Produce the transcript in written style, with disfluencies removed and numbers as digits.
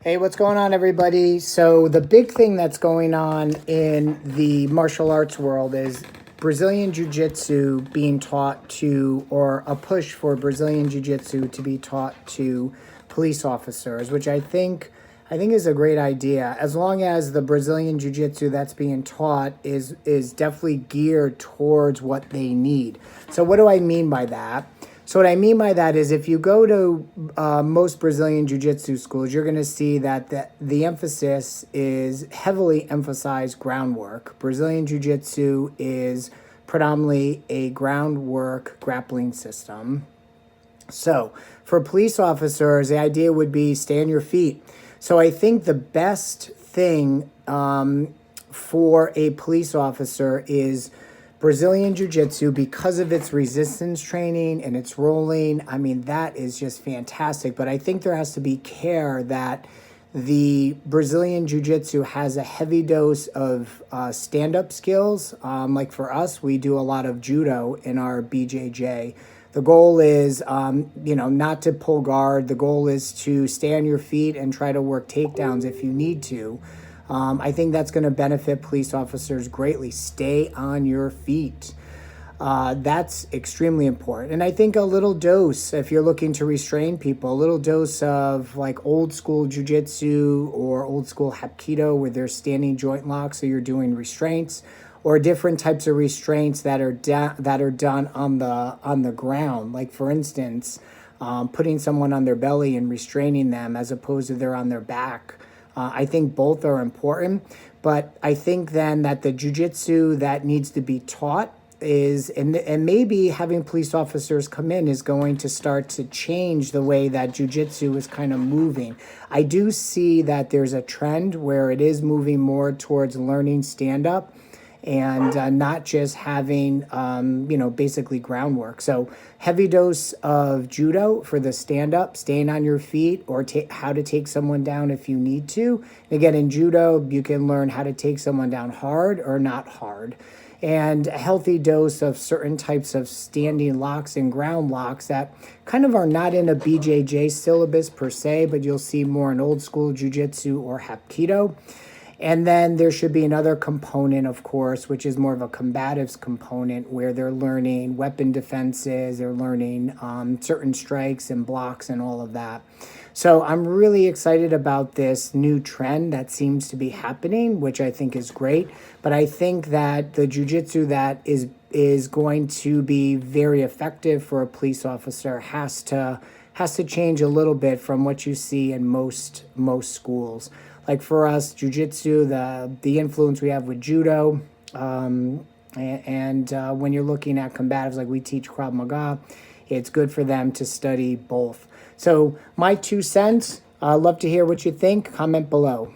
Hey, what's going on, everybody? So the big thing that's going on in the martial arts world is Brazilian Jiu-Jitsu being taught to, or a push for Brazilian Jiu-Jitsu to be taught to police officers, which I think is a great idea, as long as the Brazilian Jiu-Jitsu that's being taught is definitely geared towards what they need. So what do I mean by that? So what I mean by that is if you go to most Brazilian Jiu-Jitsu schools, you're going to see that the emphasis is heavily emphasized groundwork. Brazilian Jiu-Jitsu is predominantly a groundwork grappling system. So for police officers, the idea would be stay on your feet. So I think the best thing for a police officer is Brazilian Jiu-Jitsu, because of its resistance training and its rolling. I mean, that is just fantastic. But I think there has to be care that the Brazilian Jiu-Jitsu has a heavy dose of stand-up skills. Like for us, we do a lot of judo in our BJJ. The goal is, not to pull guard. The goal is to stay on your feet and try to work takedowns if you need to. I think that's going to benefit police officers greatly. Stay on your feet. That's extremely important. And I think a little dose, if you're looking to restrain people, a little dose of like old school jiu-jitsu or old school hapkido where there's standing joint locks, so you're doing restraints, or different types of restraints that are done on the ground. Like for instance, putting someone on their belly and restraining them as opposed to they're on their back. I think both are important, but I think then that the jiu-jitsu that needs to be taught is, and maybe having police officers come in is going to start to change the way that jiu-jitsu is kind of moving. I do see that there's a trend where it is moving more towards learning stand-up and not just having, basically groundwork. So heavy dose of judo for the stand-up, staying on your feet, or how to take someone down if you need to. And again, in judo, you can learn how to take someone down hard or not hard. And a healthy dose of certain types of standing locks and ground locks that kind of are not in a BJJ syllabus per se, but you'll see more in old school jiu-jitsu or hapkido. And then there should be another component, of course, which is more of a combatives component where they're learning weapon defenses, they're learning certain strikes and blocks and all of that. So I'm really excited about this new trend that seems to be happening, which I think is great. But I think that the jiu-jitsu that is going to be very effective for a police officer has to change a little bit from what you see in most schools. Like for us, jiu-jitsu, the influence we have with judo, and when you're looking at combatives, like we teach Krav Maga, it's good for them to study both. So my 2 cents, I'd love to hear what you think. Comment below.